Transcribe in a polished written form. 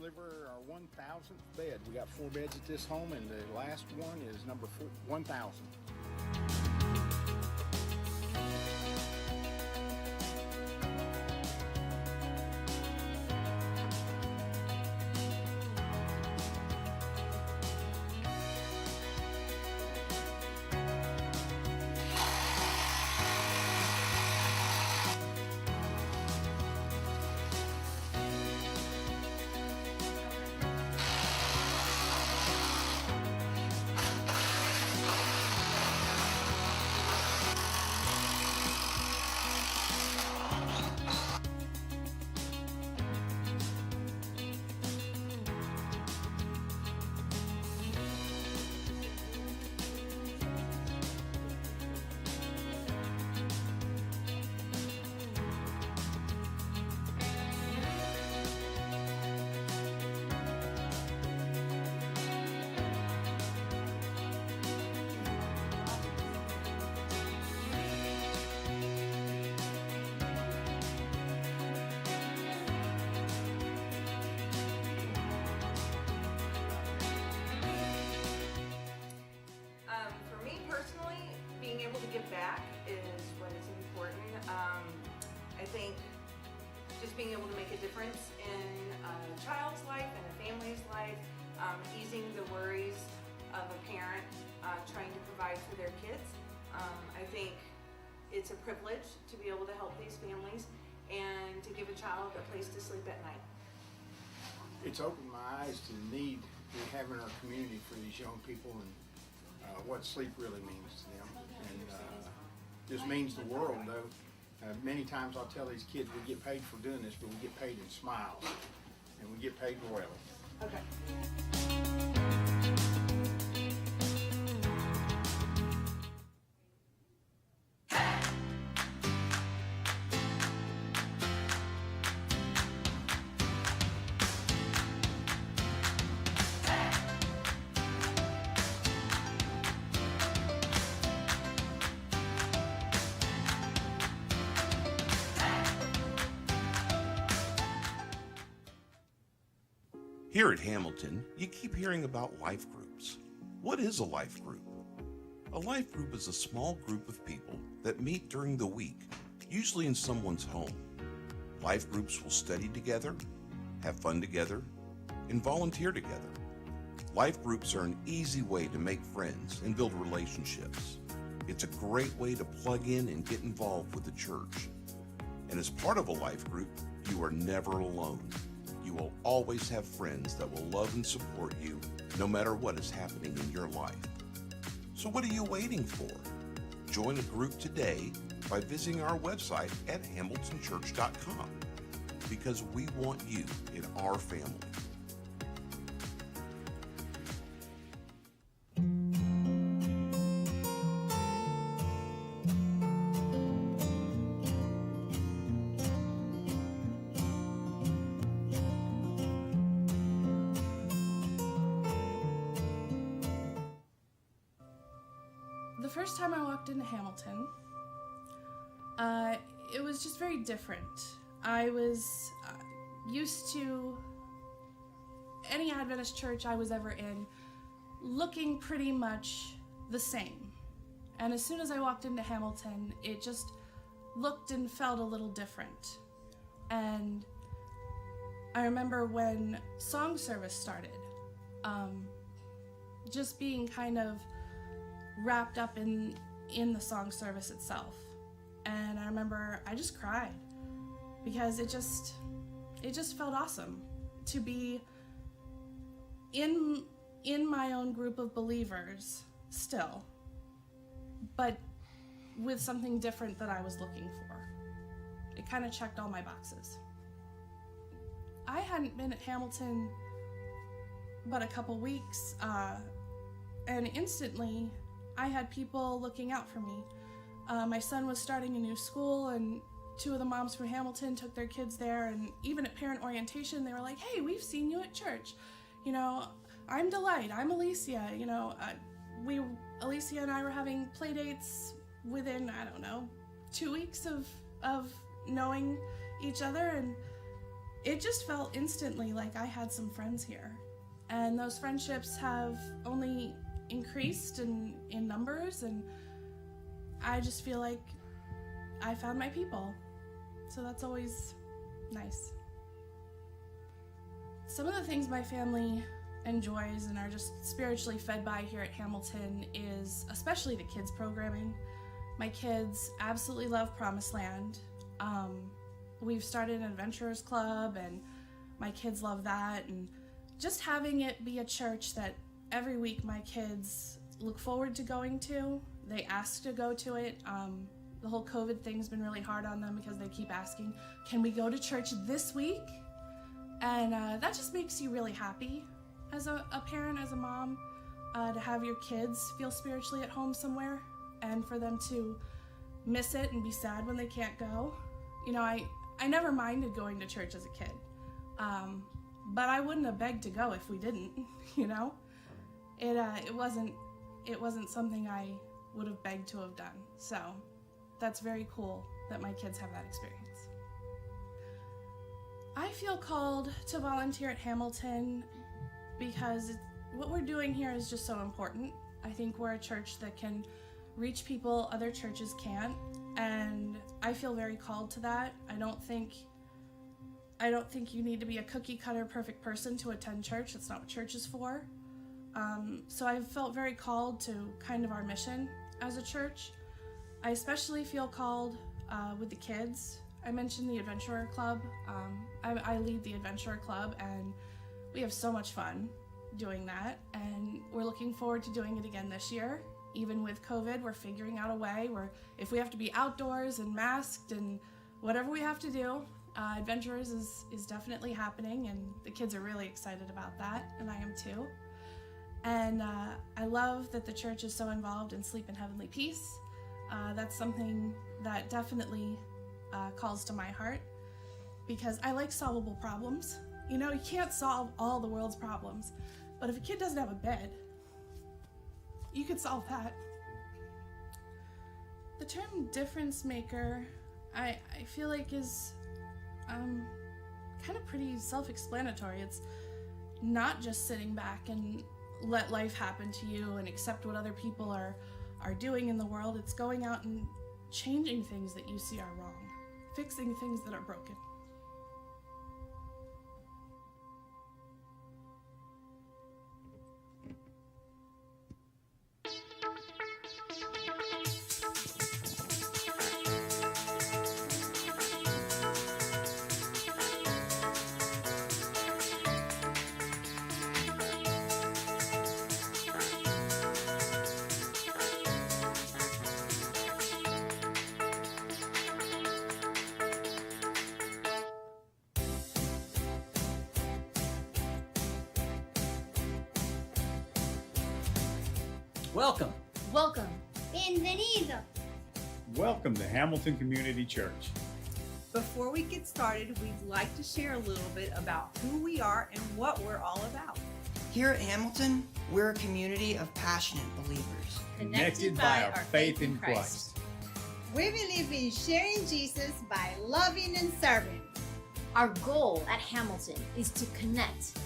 deliver our 1,000th bed. We got 4 beds at this home, and the last one is number 1,000. For me personally, being able to give back is what is important. I think just being able to make a difference in a child's life and a family's life, easing the worries of a parent trying to provide for their kids. I think it's a privilege to be able to help these families and to give a child a place to sleep at night. It's opened my eyes to the need we have in our community for these young people, and what sleep really means to them. And this means the world, though. Many times I'll tell these kids we get paid for doing this, but we get paid in smiles, and we get paid royally. Okay. Here at Hamilton, you keep hearing about life groups. What is a life group? A life group is a small group of people that meet during the week, usually in someone's home. Life groups will study together, have fun together, and volunteer together. Life groups are an easy way to make friends and build relationships. It's a great way to plug in and get involved with the church. And as part of a life group, you are never alone. You will always have friends that will love and support you no matter what is happening in your life. So what are you waiting for? Join a group today by visiting our website at hamiltonchurch.com, because we want you in our family. The first time I walked into Hamilton, it was just very different. I was used to any Adventist church I was ever in looking pretty much the same. And as soon as I walked into Hamilton, it just looked and felt a little different. And I remember when song service started, just being kind of wrapped up in the song service itself. And I remember I just cried because it just felt awesome to be in my own group of believers still, but with something different that I was looking for. It kind of checked all my boxes. I hadn't been at Hamilton but a couple weeks, and instantly I had people looking out for me. My son was starting a new school, and 2 of the moms from Hamilton took their kids there, and even at parent orientation, they were like, "Hey, we've seen you at church. You know, I'm Delight, I'm Alicia." You know, Alicia and I were having play dates within, I don't know, 2 weeks of knowing each other, and it just felt instantly like I had some friends here. And those friendships have only increased in numbers, and I just feel like I found my people. So that's always nice. Some of the things my family enjoys and are just spiritually fed by here at Hamilton is especially the kids programming. My kids absolutely love Promised Land. We've started an adventurers club and my kids love that, and just having it be a church that every week my kids look forward to going to. They ask to go to it. The whole COVID thing's been really hard on them because they keep asking, can we go to church this week? And that just makes you really happy as a parent, as a mom, to have your kids feel spiritually at home somewhere, and for them to miss it and be sad when they can't go. You know, I never minded going to church as a kid, but I wouldn't have begged to go if we didn't. You know, it wasn't something I would have begged to have done. So that's very cool that my kids have that experience. I feel called to volunteer at Hamilton because what we're doing here is just so important. I think we're a church that can reach people other churches can't, and I feel very called to that. I don't think you need to be a cookie cutter perfect person to attend church. That's not what church is for. So I've felt very called to kind of our mission as a church. I especially feel called with the kids. I mentioned the Adventurer Club. I lead the Adventurer Club, and we have so much fun doing that, and we're looking forward to doing it again this year. Even with COVID, we're figuring out a way where if we have to be outdoors and masked and whatever we have to do, Adventurers is definitely happening, and the kids are really excited about that, and I am too. And I love that the church is so involved in Sleep in Heavenly Peace. That's something that definitely calls to my heart, because I like solvable problems. You know, you can't solve all the world's problems, but if a kid doesn't have a bed, you could solve that. The term difference maker, I feel like is kind of pretty self-explanatory. It's not just sitting back and let life happen to you and accept what other people are doing in the world. It's going out and changing things that you see are wrong, fixing things that are broken. Welcome. Welcome. Bienvenido. Welcome to Hamilton Community Church. Before we get started, we'd like to share a little bit about who we are and what we're all about. Here at Hamilton, we're a community of passionate believers. Connected by our faith in Christ. We believe in sharing Jesus by loving and serving. Our goal at Hamilton is to connect